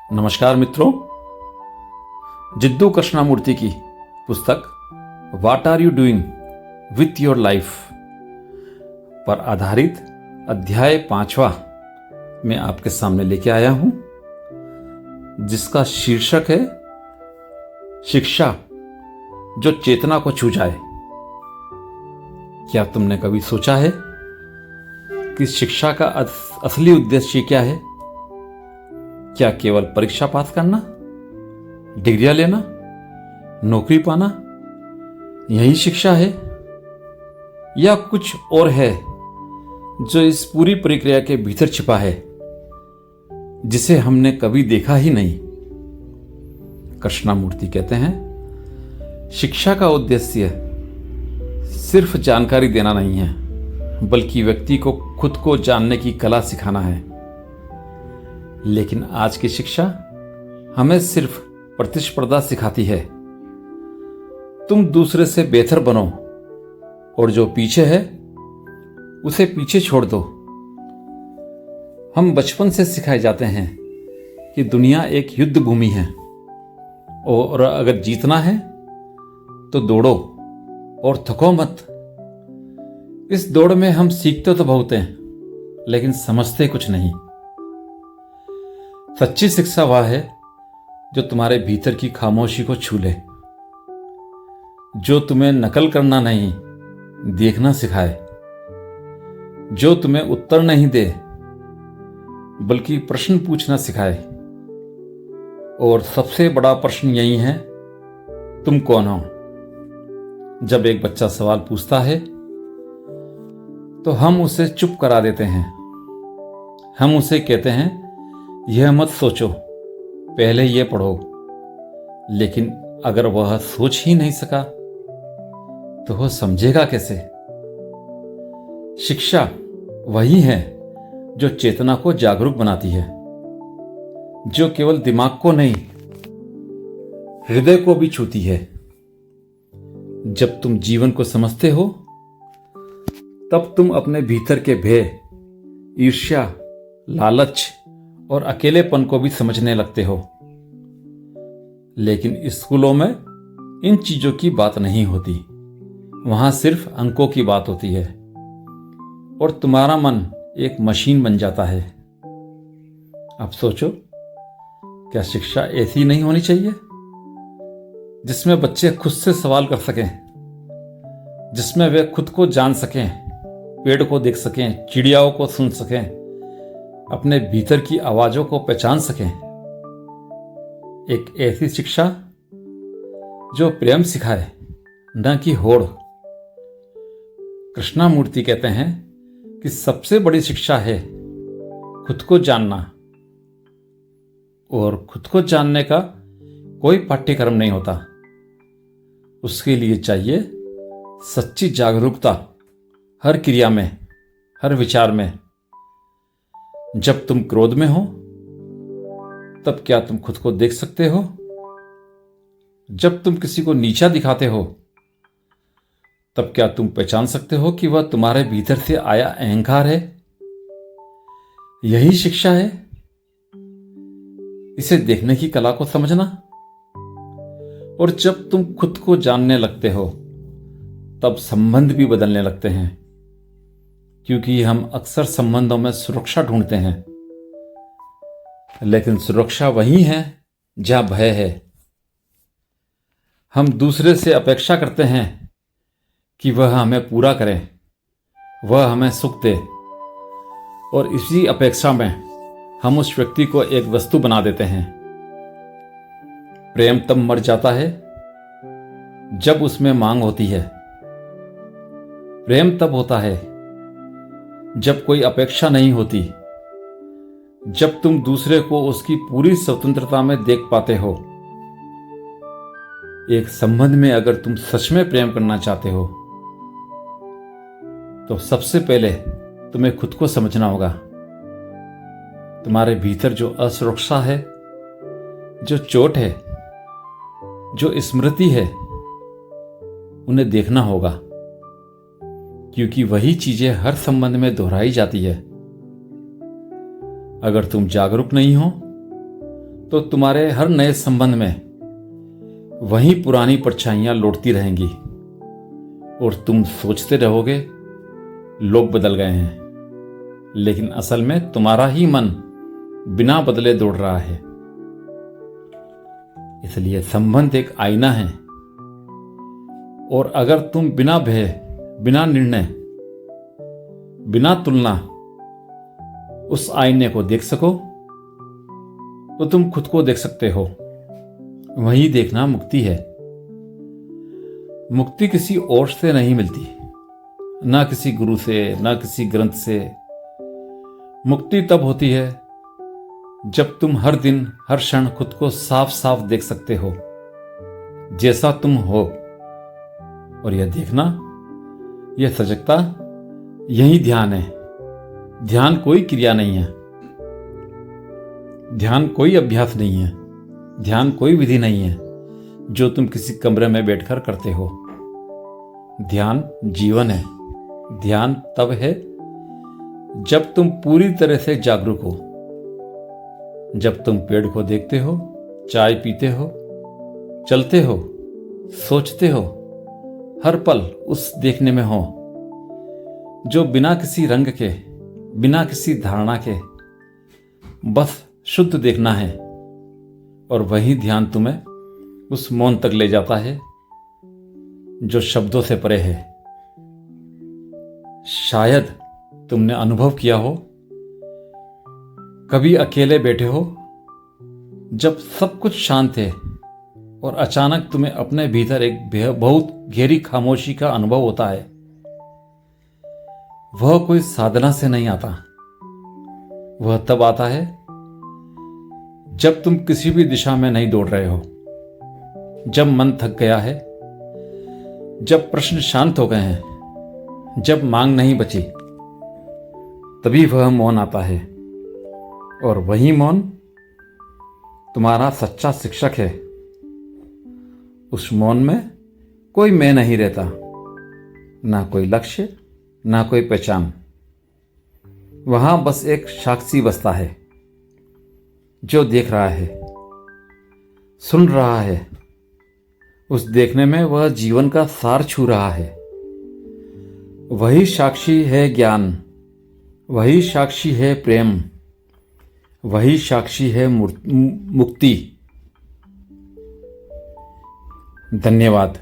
नमस्कार मित्रों, जिद्दू कृष्णमूर्ति की पुस्तक what are you doing with your life पर आधारित अध्याय 5वां मैं आपके सामने लेके आया हूं, जिसका शीर्षक है शिक्षा जो चेतना को छू जाए। क्या तुमने कभी सोचा है कि शिक्षा का असली उद्देश्य क्या है? क्या केवल परीक्षा पास करना, डिग्रियां लेना, नौकरी पाना, यही शिक्षा है, या कुछ और है जो इस पूरी प्रक्रिया के भीतर छिपा है, जिसे हमने कभी देखा ही नहीं? कृष्णमूर्ति कहते हैं, शिक्षा का उद्देश्य सिर्फ जानकारी देना नहीं है, बल्कि व्यक्ति को खुद को जानने की कला सिखाना है। लेकिन आज की शिक्षा हमें सिर्फ प्रतिस्पर्धा सिखाती है। तुम दूसरे से बेहतर बनो और जो पीछे है उसे पीछे छोड़ दो। हम बचपन से सिखाए जाते हैं कि दुनिया एक युद्ध भूमि है और अगर जीतना है तो दौड़ो और थको मत। इस दौड़ में हम सीखते तो बहुत हैं, लेकिन समझते कुछ नहीं। सच्ची शिक्षा वह है जो तुम्हारे भीतर की खामोशी को छू ले, जो तुम्हें नकल करना नहीं, देखना सिखाए, जो तुम्हें उत्तर नहीं दे, बल्कि प्रश्न पूछना सिखाए। और सबसे बड़ा प्रश्न यही है, तुम कौन हो? जब एक बच्चा सवाल पूछता है तो हम उसे चुप करा देते हैं। हम उसे कहते हैं, यह मत सोचो, पहले यह पढ़ो। लेकिन अगर वह सोच ही नहीं सका तो वह समझेगा कैसे? शिक्षा वही है जो चेतना को जागरूक बनाती है, जो केवल दिमाग को नहीं, हृदय को भी छूती है। जब तुम जीवन को समझते हो तब तुम अपने भीतर के भय, ईर्ष्या, लालच और अकेलेपन को भी समझने लगते हो। लेकिन स्कूलों में इन चीजों की बात नहीं होती। वहां सिर्फ अंकों की बात होती है और तुम्हारा मन एक मशीन बन जाता है। अब सोचो, क्या शिक्षा ऐसी नहीं होनी चाहिए, जिसमें बच्चे खुद से सवाल कर सकें, जिसमें वे खुद को जान सकें, पेड़ को देख सकें, चिड़ियाओं को सुन सकें, अपने भीतर की आवाजों को पहचान सकें? एक ऐसी शिक्षा जो प्रेम सिखाए, न कि होड़। कृष्णमूर्ति कहते हैं कि सबसे बड़ी शिक्षा है खुद को जानना, और खुद को जानने का कोई पाठ्यक्रम नहीं होता। उसके लिए चाहिए सच्ची जागरूकता, हर क्रिया में, हर विचार में। जब तुम क्रोध में हो तब क्या तुम खुद को देख सकते हो? जब तुम किसी को नीचा दिखाते हो तब क्या तुम पहचान सकते हो कि वह तुम्हारे भीतर से आया अहंकार है? यही शिक्षा है, इसे देखने की कला को समझना। और जब तुम खुद को जानने लगते हो तब संबंध भी बदलने लगते हैं, क्योंकि हम अक्सर संबंधों में सुरक्षा ढूंढते हैं। लेकिन सुरक्षा वही है जहां भय है। हम दूसरे से अपेक्षा करते हैं कि वह हमें पूरा करे, वह हमें सुख दे, और इसी अपेक्षा में हम उस व्यक्ति को एक वस्तु बना देते हैं। प्रेम तब मर जाता है जब उसमें मांग होती है। प्रेम तब होता है जब कोई अपेक्षा नहीं होती, जब तुम दूसरे को उसकी पूरी स्वतंत्रता में देख पाते हो। एक संबंध में अगर तुम सच में प्रेम करना चाहते हो तो सबसे पहले तुम्हें खुद को समझना होगा। तुम्हारे भीतर जो असुरक्षा है, जो चोट है, जो स्मृति है, उन्हें देखना होगा, क्योंकि वही चीजें हर संबंध में दोहराई जाती है। अगर तुम जागरूक नहीं हो तो तुम्हारे हर नए संबंध में वही पुरानी परछाइयां लौटती रहेंगी और तुम सोचते रहोगे लोग बदल गए हैं, लेकिन असल में तुम्हारा ही मन बिना बदले दौड़ रहा है। इसलिए संबंध एक आईना है, और अगर तुम बिना भय, बिना निर्णय, बिना तुलना उस आईने को देख सको तो तुम खुद को देख सकते हो। वही देखना मुक्ति है। मुक्ति किसी और से नहीं मिलती, ना किसी गुरु से, ना किसी ग्रंथ से। मुक्ति तब होती है जब तुम हर दिन, हर क्षण खुद को साफ साफ देख सकते हो जैसा तुम हो। और यह देखना, यह सजगता, यही ध्यान है। ध्यान कोई क्रिया नहीं है, ध्यान कोई अभ्यास नहीं है, ध्यान कोई विधि नहीं है जो तुम किसी कमरे में बैठकर करते हो। ध्यान जीवन है। ध्यान तब है जब तुम पूरी तरह से जागरूक हो, जब तुम पेड़ को देखते हो, चाय पीते हो, चलते हो, सोचते हो, हर पल उस देखने में हो जो बिना किसी रंग के, बिना किसी धारणा के, बस शुद्ध देखना है। और वही ध्यान तुम्हें उस मौन तक ले जाता है जो शब्दों से परे है। शायद तुमने अनुभव किया हो, कभी अकेले बैठे हो जब सब कुछ शांत है और अचानक तुम्हें अपने भीतर एक बहुत गहरी खामोशी का अनुभव होता है। वह कोई साधना से नहीं आता, वह तब आता है जब तुम किसी भी दिशा में नहीं दौड़ रहे हो, जब मन थक गया है, जब प्रश्न शांत हो गए हैं, जब मांग नहीं बची, तभी वह मौन आता है। और वही मौन तुम्हारा सच्चा शिक्षक है। उस मौन में कोई मैं नहीं रहता, ना कोई लक्ष्य, ना कोई पहचान। वहां बस एक साक्षी बसता है जो देख रहा है, सुन रहा है। उस देखने में वह जीवन का सार छू रहा है। वही साक्षी है ज्ञान, वही साक्षी है प्रेम, वही साक्षी है मुक्ति। धन्यवाद।